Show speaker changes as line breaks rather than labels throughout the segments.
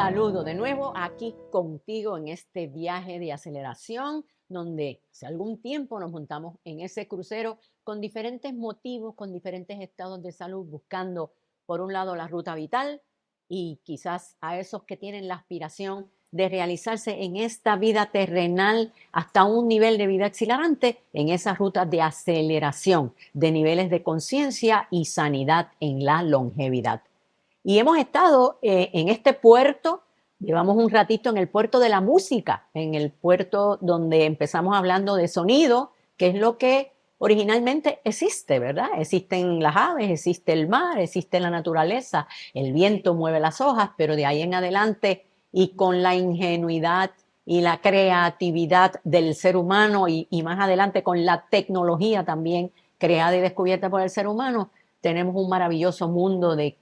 saludo de nuevo aquí contigo en este viaje de aceleración, donde hace algún tiempo nos montamos en ese crucero con diferentes motivos, con diferentes estados de salud, buscando, por un lado, la ruta vital y quizás a esos que tienen la aspiración de realizarse en esta vida terrenal hasta un nivel de vida exhilarante, en esa ruta de aceleración de niveles de conciencia y sanidad en la longevidad. Y hemos estado en este puerto, llevamos un ratito en el puerto de la música, en el puerto donde empezamos hablando de sonido, que es lo que originalmente existe, ¿verdad? Existen las aves, existe el mar, existe la naturaleza, el viento mueve las hojas, pero de ahí en adelante y con la ingenuidad y la creatividad del ser humano y más adelante con la tecnología también creada y descubierta por el ser humano, tenemos un maravilloso mundo de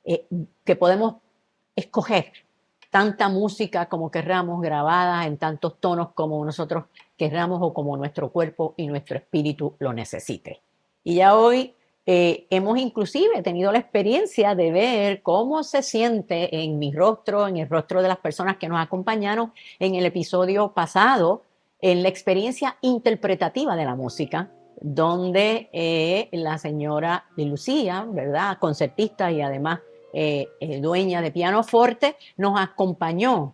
eh, que podemos escoger tanta música como querramos, grabada en tantos tonos como nosotros querramos o como nuestro cuerpo y nuestro espíritu lo necesite. Y ya hoy hemos inclusive tenido la experiencia de ver cómo se siente en mi rostro, en el rostro de las personas que nos acompañaron en el episodio pasado, en la experiencia interpretativa de la música, donde la señora Lucía, ¿verdad?, concertista y además dueña de pianoforte, nos acompañó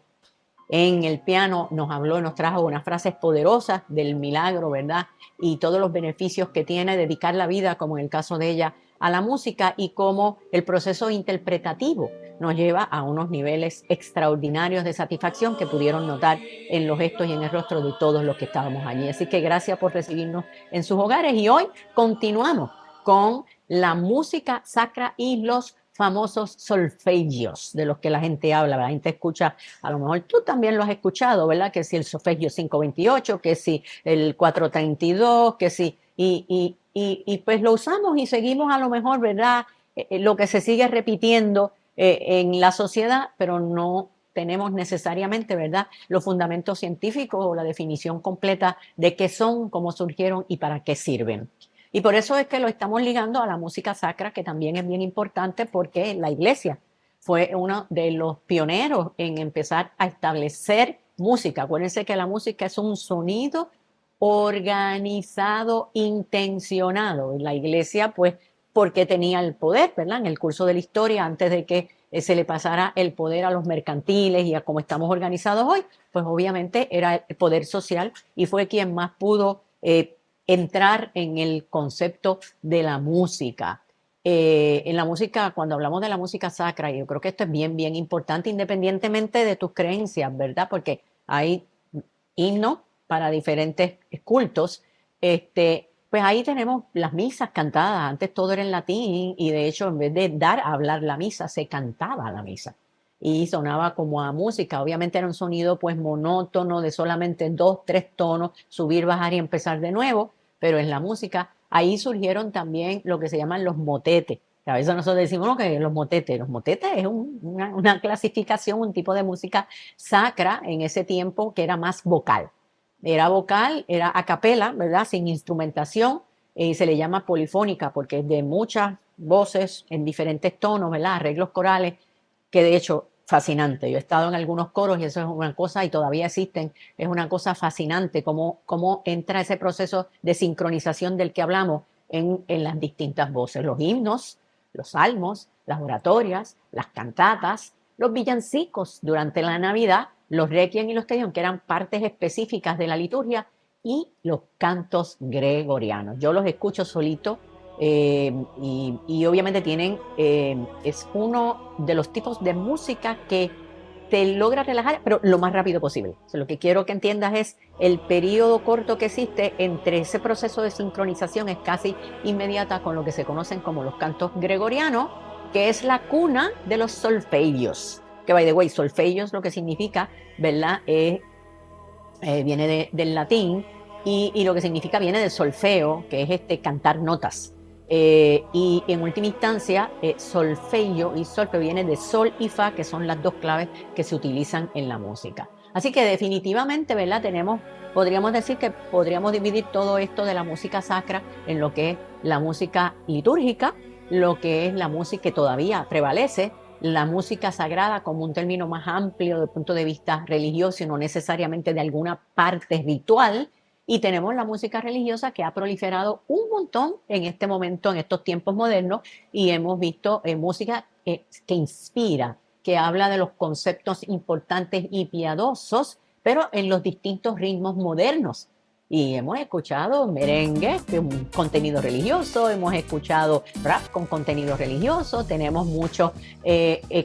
en el piano, nos habló, nos trajo unas frases poderosas del milagro, ¿verdad? Y todos los beneficios que tiene dedicar la vida, como en el caso de ella, a la música y cómo el proceso interpretativo nos lleva a unos niveles extraordinarios de satisfacción que pudieron notar en los gestos y en el rostro de todos los que estábamos allí. Así que gracias por recibirnos en sus hogares y hoy continuamos con la música sacra y los famosos solfegios de los que la gente habla, la gente escucha, a lo mejor tú también lo has escuchado, ¿verdad? Que si el solfegio 528, que si el 432, que si, y pues lo usamos y seguimos a lo mejor, ¿verdad? Lo que se sigue repitiendo en la sociedad, pero no tenemos necesariamente, ¿verdad?, los fundamentos científicos o la definición completa de qué son, cómo surgieron y para qué sirven. Y por eso es que lo estamos ligando a la música sacra, que también es bien importante porque la iglesia fue uno de los pioneros en empezar a establecer música. Acuérdense que la música es un sonido organizado, intencionado. La iglesia, pues, porque tenía el poder, ¿verdad? En el curso de la historia, antes de que se le pasara el poder a los mercantiles y a cómo estamos organizados hoy, pues obviamente era el poder social y fue quien más pudo entrar en el concepto de la música. En la música, cuando hablamos de la música sacra, yo creo que esto es bien, bien importante, independientemente de tus creencias, ¿verdad? Porque hay himnos para diferentes cultos. Pues ahí tenemos las misas cantadas. Antes todo era en latín y de hecho en vez de dar a hablar la misa, se cantaba la misa. Y sonaba como a música. Obviamente era un sonido pues monótono de solamente 2, 3 tonos, subir, bajar y empezar de nuevo. Pero en la música, ahí surgieron también lo que se llaman los motetes. A veces nosotros decimos no, que los motetes es una clasificación, un tipo de música sacra en ese tiempo que era más vocal. Era vocal, era a capela, ¿verdad? Sin instrumentación, y se le llama polifónica porque es de muchas voces en diferentes tonos, ¿verdad? Arreglos corales, que de hecho fascinante. Yo he estado en algunos coros y eso es una cosa, y todavía existen, es una cosa fascinante cómo entra ese proceso de sincronización del que hablamos en las distintas voces. Los himnos, los salmos, las oratorias, las cantatas, los villancicos durante la Navidad, los requiem y los te Deum, que eran partes específicas de la liturgia, y los cantos gregorianos. Yo los escucho solito y obviamente es uno de los tipos de música que te logra relajar, pero lo más rápido posible. O sea, lo que quiero que entiendas es el periodo corto que existe entre ese proceso de sincronización es casi inmediata con lo que se conocen como los cantos gregorianos, que es la cuna de los solfegios. Que, by the way, solfegios lo que significa, ¿verdad? Viene del latín y lo que significa viene del solfeo, que es cantar notas. Y en última instancia, solfeggio y solfeo viene de sol y fa, que son las dos claves que se utilizan en la música. Así que definitivamente, ¿verdad? Podríamos decir que podríamos dividir todo esto de la música sacra en lo que es la música litúrgica, lo que es la música que todavía prevalece, la música sagrada como un término más amplio desde el punto de vista religioso y no necesariamente de alguna parte ritual. Y tenemos la música religiosa que ha proliferado un montón en este momento, en estos tiempos modernos, y hemos visto música que inspira, que habla de los conceptos importantes y piadosos, pero en los distintos ritmos modernos. Y hemos escuchado merengue con contenido religioso, hemos escuchado rap con contenido religioso, tenemos muchos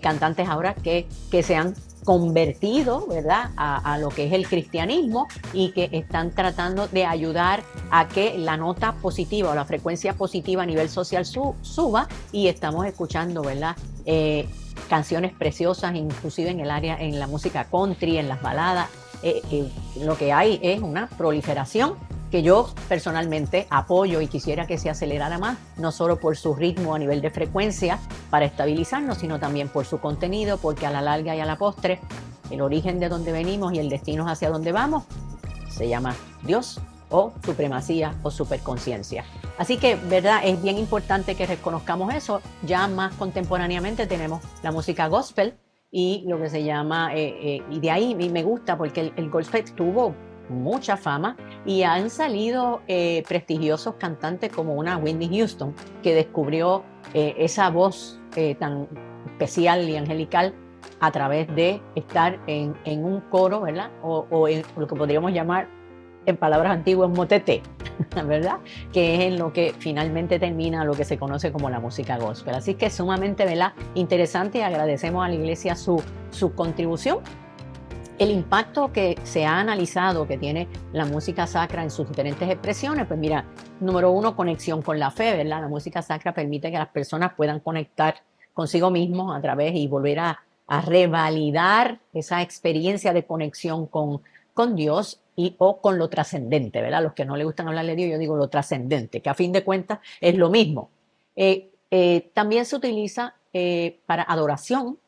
cantantes ahora que se han convertido, ¿verdad?, a lo que es el cristianismo y que están tratando de ayudar a que la nota positiva o la frecuencia positiva a nivel social suba, y estamos escuchando, ¿verdad?, canciones preciosas, inclusive en el área, en la música country, en las baladas. Lo que hay es una proliferación que yo personalmente apoyo y quisiera que se acelerara más, no solo por su ritmo a nivel de frecuencia para estabilizarnos, sino también por su contenido, porque a la larga y a la postre, el origen de donde venimos y el destino hacia donde vamos se llama Dios o supremacía o superconciencia. Así que, ¿verdad? Es bien importante que reconozcamos eso. Ya más contemporáneamente tenemos la música gospel y lo que se llama, y de ahí me gusta porque el gospel tuvo mucha fama y han salido prestigiosos cantantes como una Whitney Houston, que descubrió esa voz tan especial y angelical a través de estar en un coro, ¿verdad? O en lo que podríamos llamar, en palabras antiguas, motete, ¿verdad? Que es en lo que finalmente termina lo que se conoce como la música gospel. Así que es sumamente, ¿verdad?, interesante, y agradecemos a la iglesia su contribución. El impacto que se ha analizado que tiene la música sacra en sus diferentes expresiones, pues mira, número uno, conexión con la fe, ¿verdad? La música sacra permite que las personas puedan conectar consigo mismos a través y volver a revalidar esa experiencia de conexión con Dios o con lo trascendente, ¿verdad? Los que no les gustan hablar de Dios, yo digo lo trascendente, que a fin de cuentas es lo mismo. También se utiliza para adoración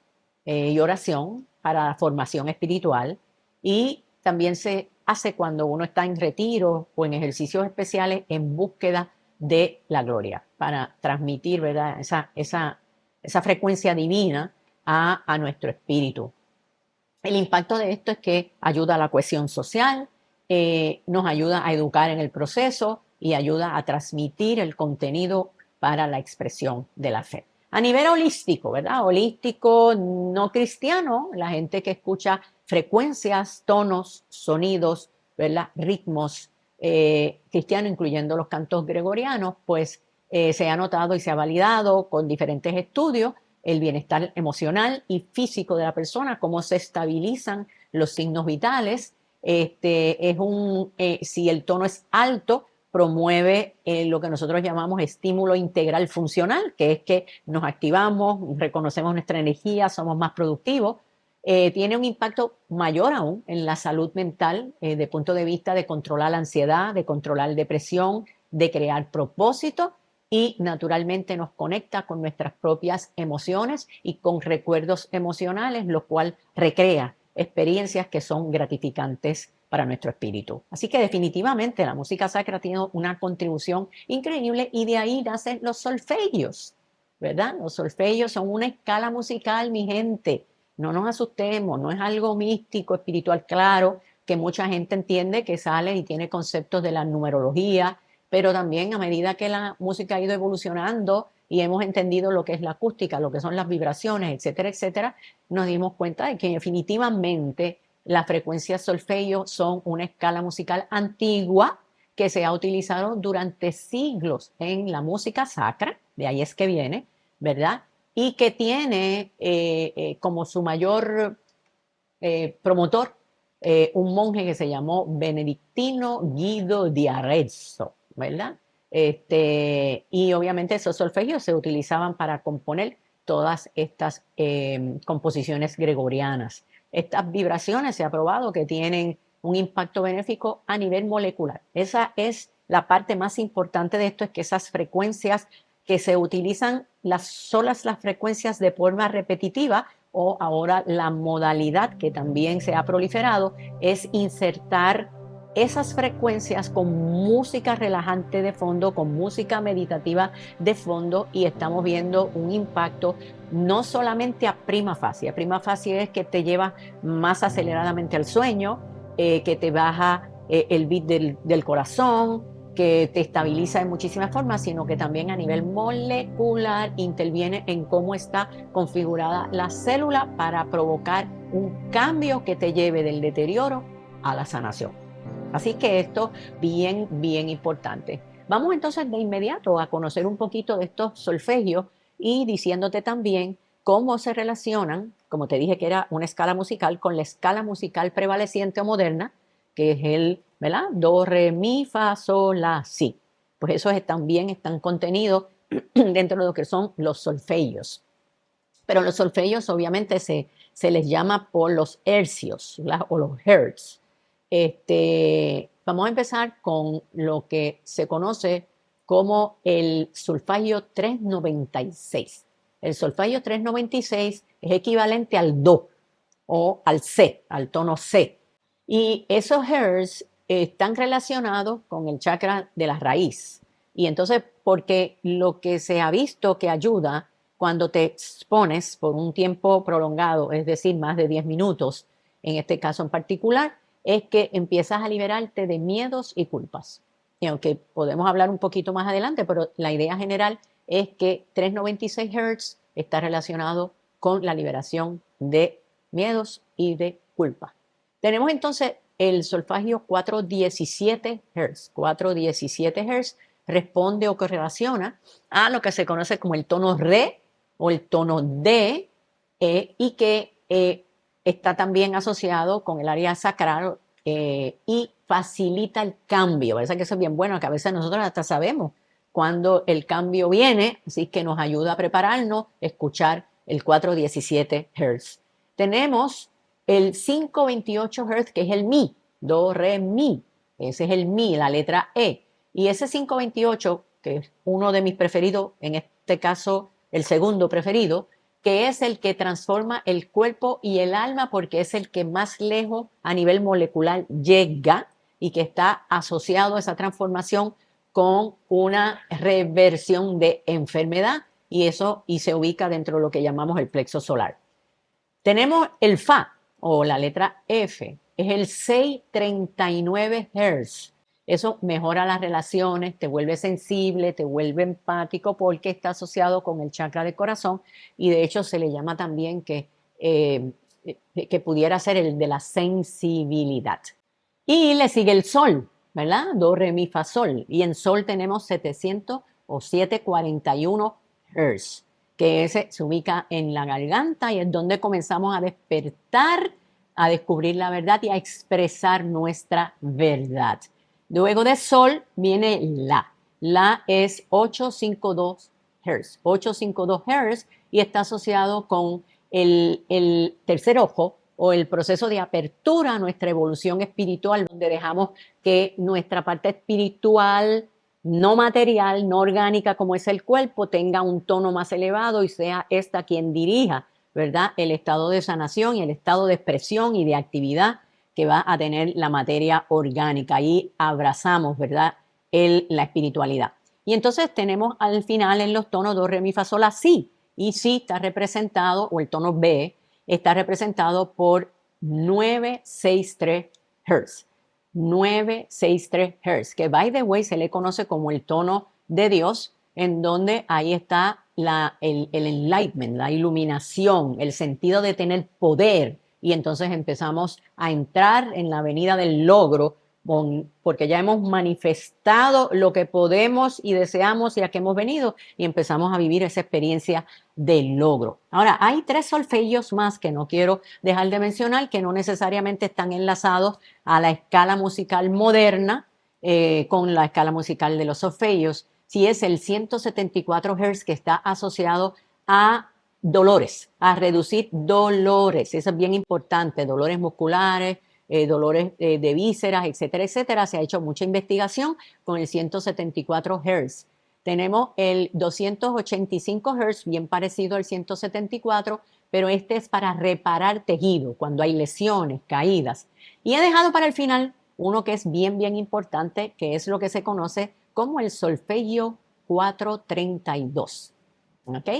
y oración, para formación espiritual, y también se hace cuando uno está en retiro o en ejercicios especiales en búsqueda de la gloria, para transmitir, ¿verdad?, esa frecuencia divina a nuestro espíritu. El impacto de esto es que ayuda a la cohesión social, nos ayuda a educar en el proceso y ayuda a transmitir el contenido para la expresión de la fe. A nivel holístico, ¿verdad? Holístico, no cristiano, la gente que escucha frecuencias, tonos, sonidos, ¿verdad?, ritmos cristianos, incluyendo los cantos gregorianos, pues se ha notado y se ha validado con diferentes estudios el bienestar emocional y físico de la persona, cómo se estabilizan los signos vitales. Si el tono es alto, promueve lo que nosotros llamamos estímulo integral funcional, que es que nos activamos, reconocemos nuestra energía, somos más productivos. Tiene un impacto mayor aún en la salud mental, de punto de vista de controlar la ansiedad, de controlar depresión, de crear propósito, y naturalmente nos conecta con nuestras propias emociones y con recuerdos emocionales, lo cual recrea experiencias que son gratificantes para nuestro espíritu. Así que definitivamente la música sacra tiene una contribución increíble, y de ahí nacen los solfegios, ¿verdad? Los solfegios son una escala musical, mi gente. No nos asustemos, no es algo místico, espiritual, claro, que mucha gente entiende que sale y tiene conceptos de la numerología, pero también a medida que la música ha ido evolucionando y hemos entendido lo que es la acústica, lo que son las vibraciones, etcétera, etcétera, nos dimos cuenta de que definitivamente las frecuencias solfeo son una escala musical antigua que se ha utilizado durante siglos en la música sacra, de ahí es que viene, ¿verdad? Y que tiene como su mayor promotor un monje que se llamó Benedictino Guido di Arezzo, ¿verdad? Y obviamente esos solfegios se utilizaban para componer todas estas composiciones gregorianas. Estas vibraciones se ha probado que tienen un impacto benéfico a nivel molecular. Esa es la parte más importante de esto, es que esas frecuencias que se utilizan solas las frecuencias de forma repetitiva, o ahora la modalidad que también se ha proliferado es insertar esas frecuencias con música relajante de fondo, con música meditativa de fondo, y estamos viendo un impacto no solamente a prima facie. A prima facie es que te lleva más aceleradamente al sueño, que te baja el beat del corazón, que te estabiliza de muchísimas formas, sino que también a nivel molecular interviene en cómo está configurada la célula para provocar un cambio que te lleve del deterioro a la sanación. Así que esto bien, bien importante. Vamos entonces de inmediato a conocer un poquito de estos solfegios y diciéndote también cómo se relacionan, como te dije que era una escala musical, con la escala musical prevaleciente o moderna, que es el, ¿verdad? Do, re, mi, fa, sol, la, si. Pues esos también están contenidos dentro de lo que son los solfegios. Pero los solfegios obviamente se les llama por los hercios, ¿verdad? O los hertz. Vamos a empezar con lo que se conoce como el solfegio 396. El solfegio 396 es equivalente al do o al C, al tono C. Y esos hertz están relacionados con el chakra de la raíz. Y entonces, porque lo que se ha visto que ayuda cuando te expones por un tiempo prolongado, es decir, más de 10 minutos, en este caso en particular, es que empiezas a liberarte de miedos y culpas. Y aunque podemos hablar un poquito más adelante, pero la idea general es que 396 Hz está relacionado con la liberación de miedos y de culpa. Tenemos entonces el solfegio 417 Hz. 417 Hz responde o correlaciona a lo que se conoce como el tono re o el tono de, y que está también asociado con el área sacral y facilita el cambio. Parece que eso es bien bueno, que a veces nosotros hasta sabemos cuando el cambio viene, así que nos ayuda a prepararnos, escuchar el 417 Hz. Tenemos el 528 Hz, que es el mi, do, re, mi. Ese es el mi, la letra E. Y ese 528, que es uno de mis preferidos, en este caso el segundo preferido, que es el que transforma el cuerpo y el alma porque es el que más lejos a nivel molecular llega y que está asociado a esa transformación con una reversión de enfermedad y se ubica dentro de lo que llamamos el plexo solar. Tenemos el Fa o la letra F, es el 639 Hz. Eso mejora las relaciones, te vuelve sensible, te vuelve empático porque está asociado con el chakra del corazón y de hecho se le llama también que pudiera ser el de la sensibilidad. Y le sigue el Sol, ¿verdad? Do, re, mi, fa, sol. Y en Sol tenemos 700 o 741 Hz, que ese se ubica en la garganta y es donde comenzamos a despertar, a descubrir la verdad y a expresar nuestra verdad. Luego de Sol viene La. La es 852 Hz. 852 Hz y está asociado con el tercer ojo o el proceso de apertura a nuestra evolución espiritual, donde dejamos que nuestra parte espiritual, no material, no orgánica como es el cuerpo, tenga un tono más elevado y sea esta quien dirija, ¿verdad? El estado de sanación y el estado de expresión y de actividad que va a tener la materia orgánica. Ahí abrazamos, ¿verdad? La espiritualidad. Y entonces tenemos al final en los tonos do, re, mi, fa, sol, la, si. Y si está representado, o el tono B, está representado por 963 Hz. 963 Hz, que by the way se le conoce como el tono de Dios, en donde ahí está el enlightenment, la iluminación, el sentido de tener poder. Y entonces empezamos a entrar en la avenida del logro, porque ya hemos manifestado lo que podemos y deseamos y a qué hemos venido y empezamos a vivir esa experiencia del logro. Ahora, hay 3 solfegios más que no quiero dejar de mencionar, que no necesariamente están enlazados a la escala musical moderna con la escala musical de los solfegios. Sí, es el 174 Hz, que está asociado a dolores, a reducir dolores. Eso es bien importante, dolores musculares, dolores de vísceras, etcétera, etcétera. Se ha hecho mucha investigación con el 174 Hz. Tenemos el 285 Hz, bien parecido al 174, pero este es para reparar tejido, cuando hay lesiones, caídas. Y he dejado para el final uno que es bien, bien importante, que es lo que se conoce como el solfegio 432. ¿Ok?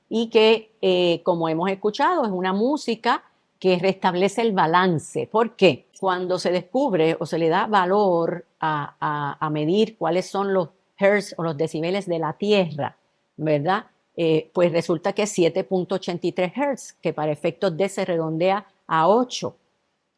Y que, como hemos escuchado, es una música que restablece el balance. ¿Por qué? Cuando se descubre o se le da valor a medir cuáles son los hertz o los decibeles de la Tierra, ¿verdad? Pues resulta que es 7.83 hertz, que para efectos de se redondea a 8.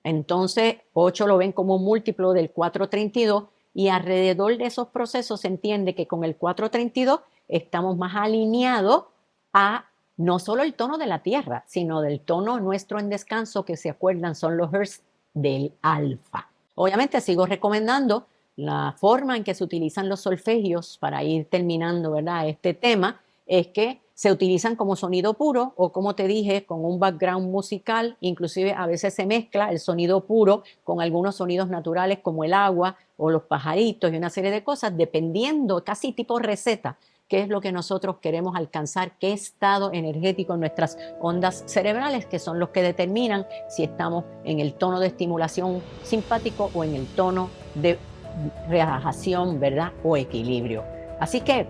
Entonces, 8 lo ven como un múltiplo del 432 y alrededor de esos procesos se entiende que con el 432 estamos más alineados a no solo el tono de la Tierra, sino del tono nuestro en descanso, que se acuerdan son los hertz del alfa. Obviamente sigo recomendando la forma en que se utilizan los solfegios para ir terminando, ¿verdad?, este tema, es que se utilizan como sonido puro o, como te dije, con un background musical. Inclusive a veces se mezcla el sonido puro con algunos sonidos naturales como el agua o los pajaritos y una serie de cosas, dependiendo, casi tipo receta, qué es lo que nosotros queremos alcanzar, qué estado energético en nuestras ondas cerebrales, que son los que determinan si estamos en el tono de estimulación simpático o en el tono de relajación, ¿verdad?, o equilibrio. Así que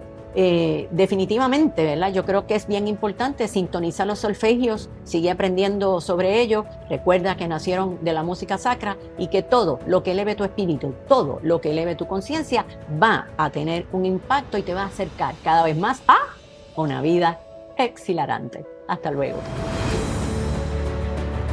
definitivamente, ¿verdad? Yo creo que es bien importante sintonizar los solfegios, sigue aprendiendo sobre ellos, recuerda que nacieron de la música sacra y que todo lo que eleve tu espíritu, todo lo que eleve tu conciencia va a tener un impacto y te va a acercar cada vez más a una vida exhilarante. Hasta luego.